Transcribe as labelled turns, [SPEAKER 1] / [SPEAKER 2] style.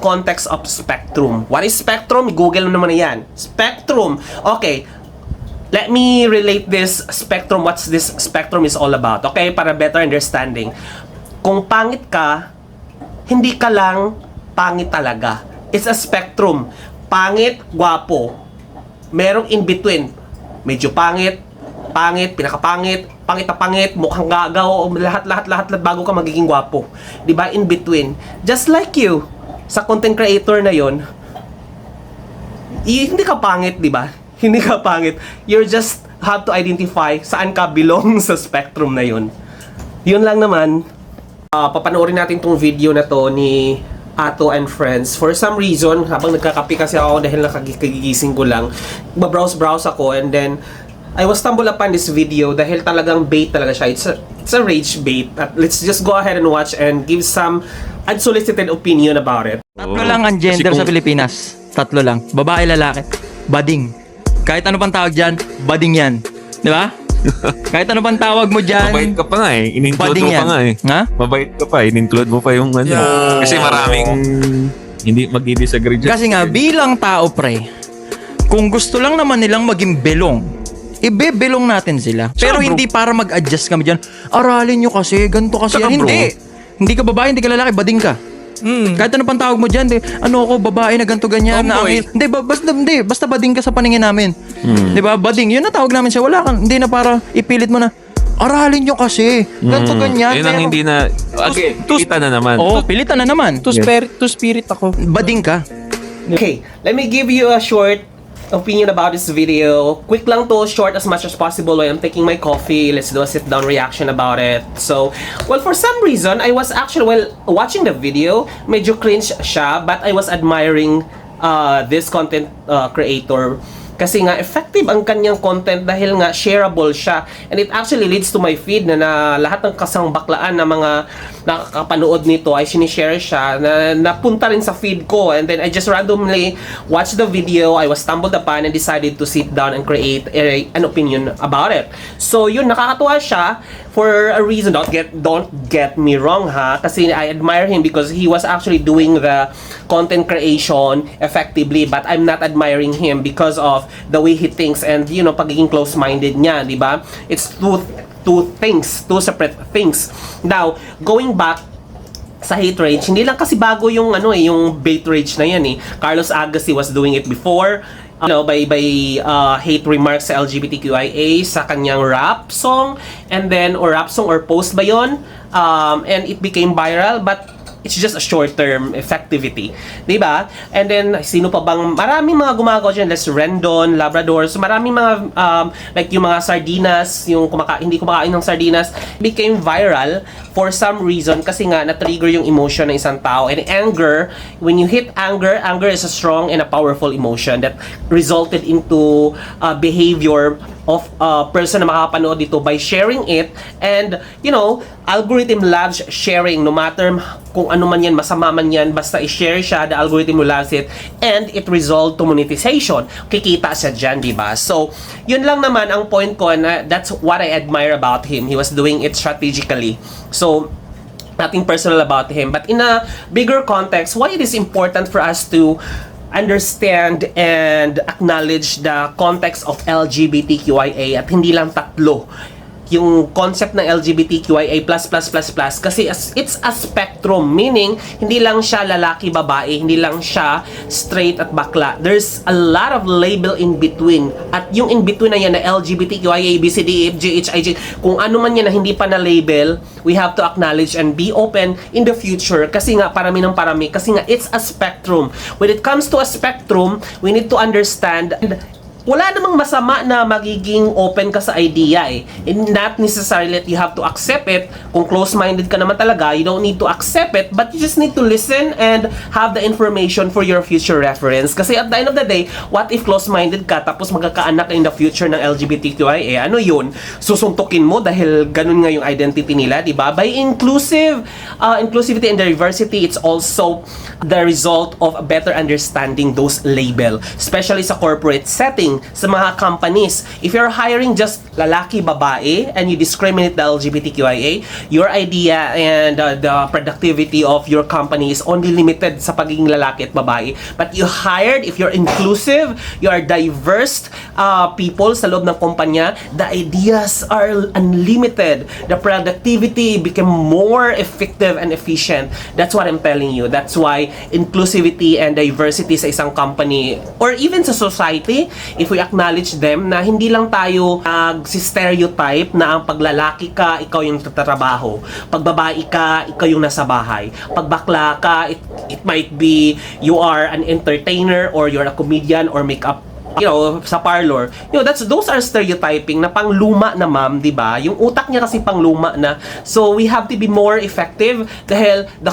[SPEAKER 1] context of spectrum. What is spectrum? Google mo naman na yan. Spectrum. Okay. Let me relate this spectrum. What's this spectrum is all about? Okay, para better understanding. Kung pangit ka, hindi ka lang pangit talaga. It's a spectrum. Pangit, gwapo. Merong in between. Medyo pangit, pinakapangit, pangit na pangit, mukhang gagaw, lahat bago ka magiging gwapo. 'Di ba? In between. Just like you, sa content creator na 'yon, hindi ka pangit, 'di ba? Hindi ka pangit. You just have to identify saan ka belong sa spectrum na 'yon. 'Yun lang naman. Papanoorin natin tong video na to ni Ato and Friends. For some reason, habang nagkakape kasi ako dahil nakagigising ko lang, browse ako, and then I was stumbled upon this video dahil talagang bait talaga siya. It's a rage bait. Let's just go ahead and watch and give some unsolicited opinion about it.
[SPEAKER 2] Tatlo lang ang gender sa Pilipinas. Tatlo lang. Babae, lalaki. Bading. Kahit ano pang tawag dyan, bading yan. Di ba? Kahit ano pang tawag mo dyan.
[SPEAKER 3] Mabait ka pa nga eh. In-include mo pa nga eh.
[SPEAKER 2] Ha?
[SPEAKER 3] Mabait ka pa. In-include mo pa yung ano. Kasi maraming hindi mag-disagree dyan.
[SPEAKER 2] Kasi nga, bilang tao, pre, kung gusto lang naman nilang maging belong, ibebelong natin sila. Pero hindi para mag-adjust kami dyan. Aralin nyo kasi, ganito kasi yan. Hindi. Hindi ka babae, hindi ka lalaki, bading ka. Kahit ano pang tawag mo dyan, ano ako, babae na ganito ganyan. Na basta bading ka sa paningin namin. Di ba? Bading, yun na tawag namin siya. Wala kang, hindi na para ipilit mo na, aralin nyo kasi, ganito ganyan.
[SPEAKER 3] Yun ang hindi na, pilitan na naman.
[SPEAKER 2] Oo, pilitan na naman.
[SPEAKER 4] To spirit ako.
[SPEAKER 2] Bading ka.
[SPEAKER 1] Okay, let me give you a short opinion about this video. Quick lang to, short as much as possible while I'm taking my coffee. Let's do a sit-down reaction about it. So, well, for some reason, I was actually, while watching the video, medyo cringe siya, but I was admiring this content creator. Kasi nga, effective ang kanyang content dahil nga shareable siya. And it actually leads to my feed na lahat ng kasang baklaan na mga nakakapanood nito ay sinishare siya, na napunta rin sa feed ko. And then I just randomly watched the video, I was stumbled upon and decided to sit down and create an opinion about it. So yun, nakakatuwa siya for a reason. Don't get me wrong ha, kasi I admire him because he was actually doing the content creation effectively, but I'm not admiring him because of the way he thinks and pagiging close-minded niya, di ba? It's two separate things. Now, going back sa hate rage, hindi lang kasi bago yung yung bait rage na yan eh. Carlos Agassi was doing it before, by hate remarks sa LGBTQIA sa kanyang rap song, and then or rap song or post ba yon, and it became viral, but it's just a short-term effectivity, di ba? And then, sino pa bang, maraming mga gumagawa dyan, Les Rendon, Labrador, so maraming mga, like yung mga sardinas, yung hindi kumakain ng sardinas, became viral for some reason, kasi nga, na-trigger yung emotion ng isang tao. And anger, when you hit anger is a strong and a powerful emotion that resulted into behavior of a person na makakapanood dito by sharing it. And, algorithm loves sharing, no matter kung ano man yan, masama man yan, basta i-share siya, the algorithm loves it, and it result to monetization. Kikita siya dyan, diba? So, yun lang naman ang point ko, na that's what I admire about him. He was doing it strategically. So, nothing personal about him. But in a bigger context, why it is important for us to understand and acknowledge the context of LGBTQIA at hindi lang tatlo yung concept ng LGBTQIA++++, kasi it's a spectrum, meaning hindi lang siya lalaki, babae, hindi lang siya straight at bakla. There's a lot of label in between, at yung in between na yan na LGBTQIA, BCD, FG, kung ano man yan na hindi pa na label, we have to acknowledge and be open in the future, kasi nga parami ng parami, kasi nga it's a spectrum. When it comes to a spectrum, we need to understand, and wala namang masama na magiging open ka sa idea eh. And not necessarily that you have to accept it. Kung close-minded ka naman talaga, you don't need to accept it, but you just need to listen and have the information for your future reference. Kasi at the end of the day, what if close-minded ka tapos magkakaanak in the future ng LGBTQIA? Ano yun? Susuntukin mo dahil ganun nga yung identity nila, di ba? By inclusivity and diversity, it's also the result of a better understanding those label, especially sa corporate setting. sa mga companies. If you're hiring just lalaki, babae, and you discriminate the LGBTQIA, your idea and the productivity of your company is only limited sa pagiging lalaki at babae. But you hired, if you're inclusive, you are diverse people sa loob ng kumpanya, the ideas are unlimited. The productivity became more effective and efficient. That's what I'm telling you. That's why inclusivity and diversity sa isang company or even sa society, if we acknowledge them na hindi lang tayo stereotype na ang paglalaki ka, ikaw yung tatrabaho. Pag babae ka, ikaw yung nasa bahay. Pag bakla ka, it might be you are an entertainer or you're a comedian or makeup, sa parlor. Those are stereotyping na pangluma na, ma'am, 'di ba? Yung utak niya kasi pangluma na. So we have to be more effective dahil the